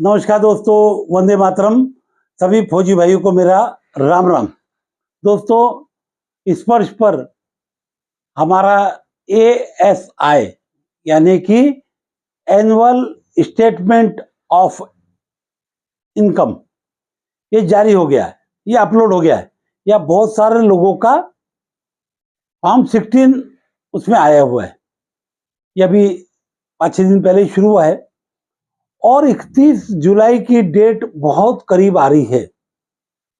नमस्कार दोस्तों, वंदे मातरम। सभी फौजी भाइयों को मेरा राम राम। दोस्तों, स्पर्श पर हमारा ASI यानी कि एनुअल स्टेटमेंट ऑफ इनकम ये जारी हो गया है, ये अपलोड हो गया है। यह बहुत सारे लोगों का फॉर्म 16 उसमें आया हुआ है। यह भी 5-6 दिन पहले शुरू हुआ है और 31 जुलाई की डेट बहुत करीब आ रही है।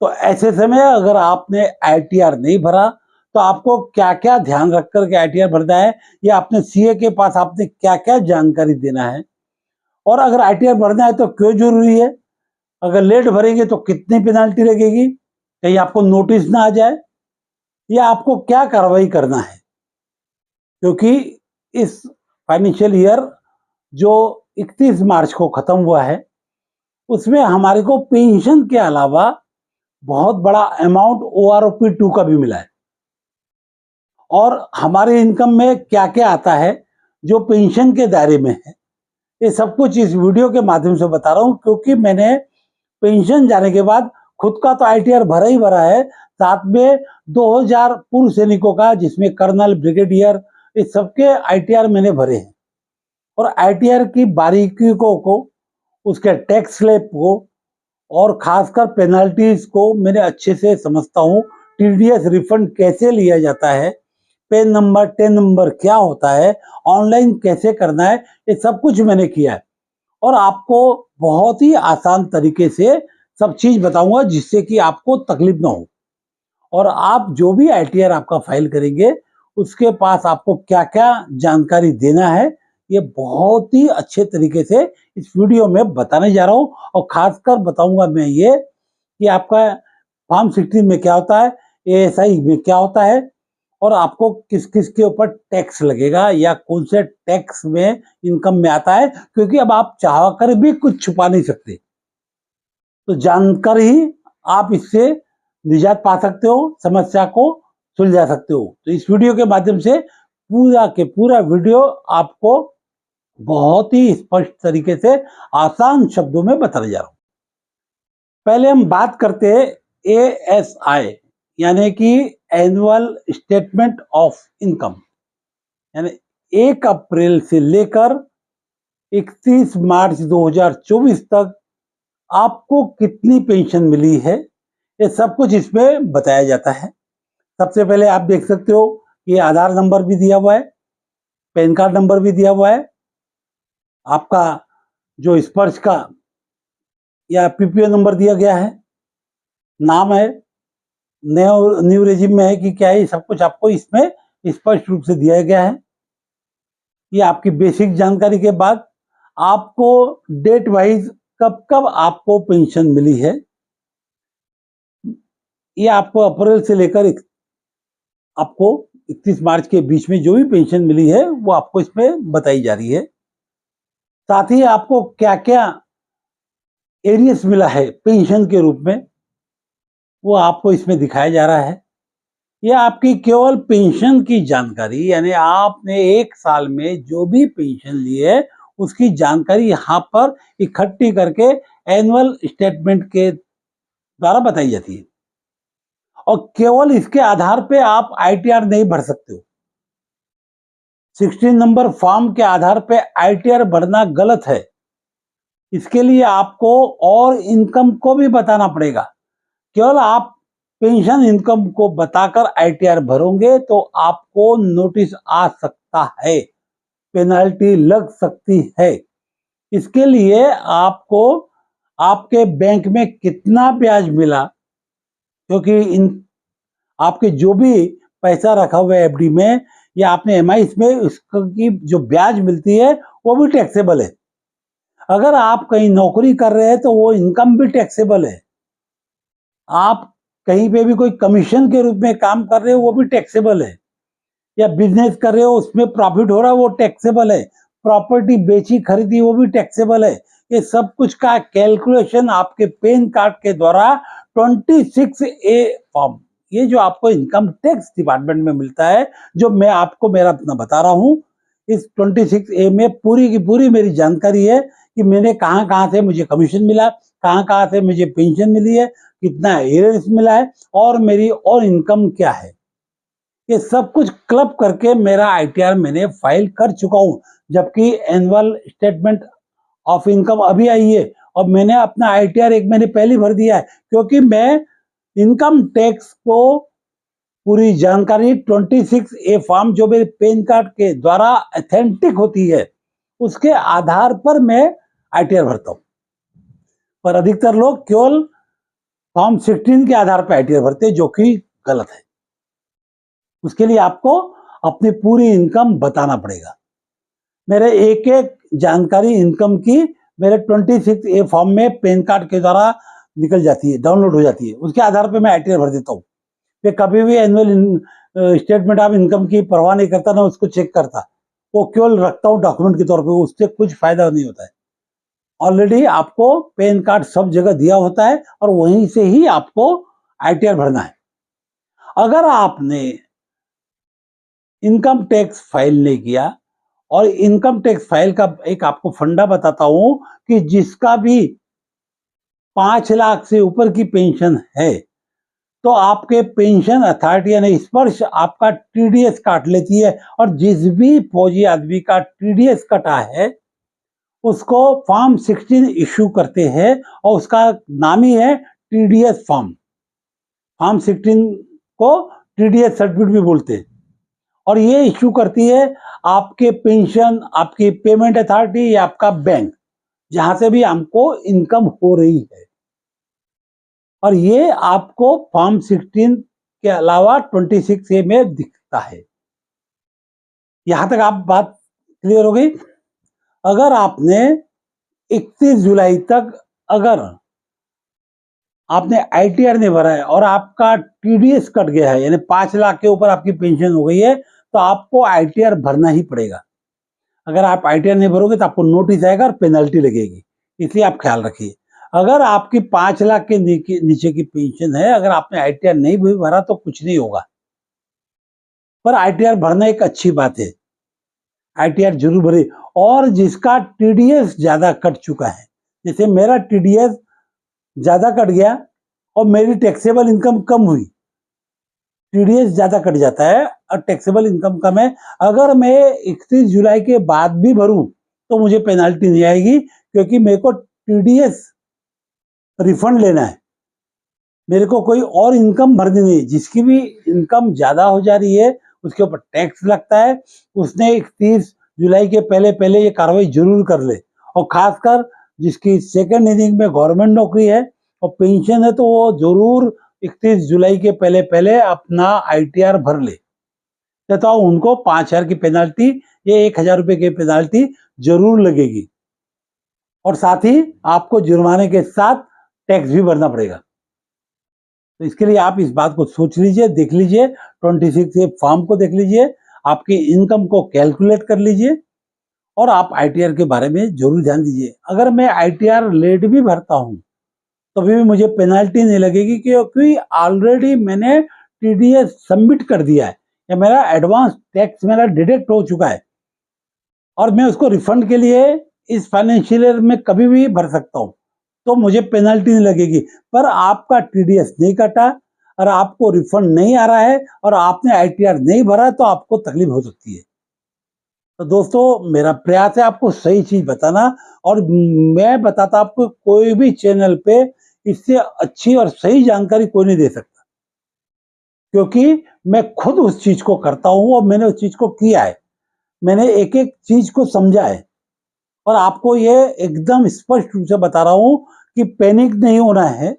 तो ऐसे समय अगर आपने ITR नहीं भरा तो आपको क्या क्या ध्यान रख करके ITR भरना है, या अपने CA के पास आपने क्या क्या जानकारी देना है, और अगर ITR भरना है तो क्यों जरूरी है, अगर लेट भरेंगे तो कितनी पेनाल्टी लगेगी, कहीं आपको नोटिस ना आ जाए, या आपको क्या कार्रवाई करना है। क्योंकि इस फाइनेंशियल ईयर जो 31 मार्च को खत्म हुआ है उसमें हमारे को पेंशन के अलावा बहुत बड़ा अमाउंट OROP-2 का भी मिला है, और हमारे इनकम में क्या क्या आता है जो पेंशन के दायरे में है, ये सब कुछ इस वीडियो के माध्यम से बता रहा हूं। क्योंकि मैंने पेंशन जाने के बाद खुद का तो ITR भरा ही भरा है, साथ में 2000 पूर्व सैनिकों का, जिसमें कर्नल, ब्रिगेडियर, इस सबके ITR मैंने भरे हैं। और ITR की बारीकियों को, उसके टैक्स स्लैब को और खासकर पेनल्टीज को मैंने अच्छे से समझता हूँ। TDS रिफंड कैसे लिया जाता है, पेन नंबर, टेन नंबर क्या होता है, ऑनलाइन कैसे करना है, ये सब कुछ मैंने किया है। और आपको बहुत ही आसान तरीके से सब चीज बताऊंगा जिससे कि आपको तकलीफ ना हो। और आप जो भी ITR आपका फाइल करेंगे उसके पास आपको क्या क्या जानकारी देना है, ये बहुत ही अच्छे तरीके से इस वीडियो में बताने जा रहा हूं। और खासकर बताऊंगा मैं ये कि आपका फॉर्म 16 में क्या होता है, ASI में क्या होता है, और आपको किस किस के ऊपर टैक्स लगेगा या कौन से टैक्स में इनकम में आता है। क्योंकि अब आप चाह कर भी कुछ छुपा नहीं सकते, तो जानकर ही आप इससे निजात पा सकते हो, समस्या को सुलझा सकते हो। तो इस वीडियो के माध्यम से पूरा के पूरा वीडियो आपको बहुत ही स्पष्ट तरीके से आसान शब्दों में बताने जा रहा हूं। पहले हम बात करते हैं ASI यानी कि एनुअल स्टेटमेंट ऑफ इनकम, यानी 1 अप्रैल से लेकर 31 मार्च 2024 तक आपको कितनी पेंशन मिली है, ये सब कुछ इसमें बताया जाता है। सबसे पहले आप देख सकते हो ये आधार नंबर भी दिया हुआ है, पैन कार्ड नंबर भी दिया हुआ है, आपका जो स्पर्श का या PPO नंबर दिया गया है, नाम है, न्यू रेजिम में है कि क्या है, सब कुछ आपको इसमें स्पष्ट रूप से दिया गया है। ये आपकी बेसिक जानकारी के बाद आपको डेट वाइज कब कब आपको पेंशन मिली है, ये आपको अप्रैल से लेकर आपको 31 मार्च के बीच में जो भी पेंशन मिली है वो आपको इसमें बताई जा रही है। साथ ही आपको क्या क्या एरियस मिला है पेंशन के रूप में वो आपको इसमें दिखाया जा रहा है। यह आपकी केवल पेंशन की जानकारी, यानी आपने 1 साल में जो भी पेंशन ली है उसकी जानकारी यहाँ पर इकट्ठी करके एनुअल स्टेटमेंट के द्वारा बताई जाती है। और केवल इसके आधार पे आप ITR नहीं भर सकते हो। 16 नंबर फॉर्म के आधार पे ITR भरना गलत है। इसके लिए आपको और इनकम को भी बताना पड़ेगा। केवल आप पेंशन इनकम को बताकर ITR भरोगे तो आपको नोटिस आ सकता है, पेनल्टी लग सकती है। इसके लिए आपको आपके बैंक में कितना ब्याज मिला, क्योंकि इन आपके जो भी पैसा रखा हुआ है FD में या आपने MI में, उसकी जो ब्याज मिलती है वो भी टैक्सेबल है। अगर आप कहीं नौकरी कर रहे हैं तो वो इनकम भी टैक्सेबल है। आप कहीं पे भी कोई कमीशन के रूप में काम कर रहे हो वो भी टैक्सेबल है, या बिजनेस कर रहे हो उसमें प्रॉफिट हो रहा है वो टैक्सेबल है, प्रॉपर्टी बेची खरीदी वो भी टैक्सेबल है। ये सब कुछ का कैलकुलेशन आपके पैन कार्ड के द्वारा 26A फॉर्म, ये जो आपको इनकम टैक्स डिपार्टमेंट में मिलता है, जो मैं आपको मेरा अपना बता रहा हूँ, इस 26A में पूरी की पूरी मेरी जानकारी है कि मैंने कहाँ कहाँ से मुझे कमीशन मिला, कहाँ कहाँ से मुझे पेंशन मिली है, कितना एरियर्स मिला है और मेरी और इनकम क्या है। ये सब कुछ क्लब करके मेरा आईटीआर मैंने फाइल कर चुका हूँ, जबकि एनुअल स्टेटमेंट ऑफ इनकम अभी आई है और मैंने अपना आईटीआर 1 महीने पहले भर दिया है, क्योंकि मैं इनकम टैक्स को पूरी जानकारी 26A फॉर्म जो मेरे पैन कार्ड के द्वारा ऑथेंटिक होती है उसके आधार पर मैं आईटीआर भरता हूँ। पर अधिकतर लोग केवल फॉर्म 16 के आधार पर आईटीआर भरते हैं, जो कि गलत है। उसके लिए आपको अपनी पूरी इनकम बताना पड़ेगा। मेरे एक एक जानकारी इनकम की मेरे 26A फॉर्म में पैन कार्ड के द्वारा निकल जाती है, डाउनलोड हो जाती है। उसके आधार पर मैं आईटीआर भर देता हूँ। मैं कभी भी एनुअल स्टेटमेंट ऑफ इनकम की परवाह नहीं करता, ना उसको चेक करता, वो केवल रखता हूँ डॉक्यूमेंट के तौर पे, उससे कुछ फायदा नहीं होता है। ऑलरेडी आपको पैन कार्ड सब जगह दिया होता है और वहीं से ही आपको आईटीआर भरना है। अगर आपने इनकम टैक्स फाइल नहीं किया, और इनकम टैक्स फाइल का एक आपको फंडा बताता हूं कि जिसका भी 5 लाख से ऊपर की पेंशन है तो आपके पेंशन अथॉरिटी यानी स्पर्श आपका टीडीएस काट लेती है, और जिस भी फौजी आदमी का टीडीएस कटा है उसको फॉर्म 16 इश्यू करते हैं और उसका नाम ही है टीडीएस फॉर्म। फॉर्म 16 को टीडीएस सर्टिफिकेट भी बोलते हैं, और ये इश्यू करती है आपके पेंशन, आपकी पेमेंट अथॉरिटी या आपका बैंक, जहां से भी हमको इनकम हो रही है। और ये आपको फॉर्म 16 के अलावा 26A में दिखता है। यहां तक आप बात क्लियर हो गई। अगर आपने 31 जुलाई तक अगर आपने आईटीआर नहीं भरा है और आपका टीडीएस कट गया है, यानी 5 लाख के ऊपर आपकी पेंशन हो गई है, तो आपको आईटीआर भरना ही पड़ेगा। अगर आप आईटीआर नहीं भरोगे तो आपको नोटिस आएगा और पेनल्टी लगेगी, इसलिए आप ख्याल रखिए। अगर आपकी 5 लाख के नीचे की पेंशन है, अगर आपने आईटीआर नहीं भी भरा तो कुछ नहीं होगा, पर आईटीआर भरना एक अच्छी बात है। आईटीआर जरूर भरे। और जिसका टीडीएस ज्यादा कट चुका है, जैसे मेरा टीडीएस ज्यादा कट गया और मेरी टैक्सेबल इनकम कम हुई, टीडीएस ज्यादा कट जाता है और टैक्सेबल इनकम कम है, अगर मैं 31 जुलाई के बाद भी भरूं तो मुझे पेनाल्टी नहीं आएगी, क्योंकि मेरे को टीडीएस रिफंड लेना है, मेरे को कोई और इनकम भरनी नहीं। जिसकी भी इनकम ज्यादा हो जा रही है उसके ऊपर टैक्स लगता है, उसने 31 जुलाई के पहले पहले ये कार्रवाई जरूर कर ले। और खासकर जिसकी सेकंड इनिंग में गवर्नमेंट नौकरी है और पेंशन है, तो वो जरूर 31 जुलाई के पहले पहले अपना आईटीआर भर ले, तो उनको 5,000 की पेनाल्टी या 1,000 रुपए की पेनाल्टी जरूर लगेगी, और साथ ही आपको जुर्माने के साथ टैक्स भी भरना पड़ेगा। तो इसके लिए आप इस बात को सोच लीजिए, देख लीजिए, 26A फॉर्म को देख लीजिए, आपकी इनकम को कैलकुलेट कर लीजिए, और आप आईटीआर के बारे में जरूर ध्यान दीजिए। अगर मैं आईटीआर लेट भी भरता हूं तो भी मुझे पेनाल्टी नहीं लगेगी, क्योंकि ऑलरेडी मैंने टीडीएस सबमिट कर दिया है, या मेरा एडवांस टैक्स मेरा डिडक्ट हो चुका है, और मैं उसको रिफंड के लिए इस फाइनेंशियल ईयर में कभी भी भर सकता हूं, तो मुझे पेनल्टी नहीं लगेगी। पर आपका टीडीएस नहीं कटा और आपको रिफंड नहीं आ रहा है और आपने आईटीआर नहीं भरा, तो आपको तकलीफ हो सकती है। तो दोस्तों, मेरा प्रयास है आपको सही चीज बताना, और मैं बताता आपको कोई भी चैनल पे इससे अच्छी और सही जानकारी कोई नहीं दे सकता, क्योंकि मैं खुद उस चीज को करता हूं और मैंने उस चीज को किया है, मैंने एक एक चीज को समझा है, और आपको ये एकदम स्पष्ट रूप से बता रहा हूं कि पैनिक नहीं होना है।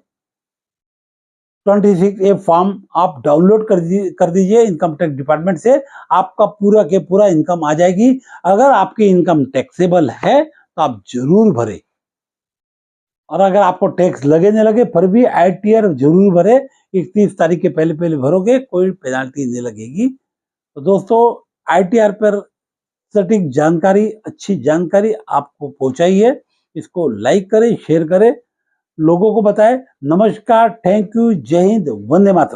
26A फॉर्म आप डाउनलोड कर दीजिए इनकम टैक्स डिपार्टमेंट से, आपका पूरा के पूरा इनकम आ जाएगी। अगर आपकी इनकम टैक्सेबल है तो आप जरूर भरे, और अगर आपको टैक्स लगे न लगे फिर भी आईटीआर जरूर भरे। 31 तारीख के पहले पहले भरोगे, कोई पेनाल्टी नहीं लगेगी। तो दोस्तों, आईटीआर पर सटीक जानकारी, अच्छी जानकारी आपको पहुंचाइए, इसको लाइक करें, शेयर करें, लोगों को बताएं। नमस्कार, थैंक यू, जय हिंद, वंदे मातरम।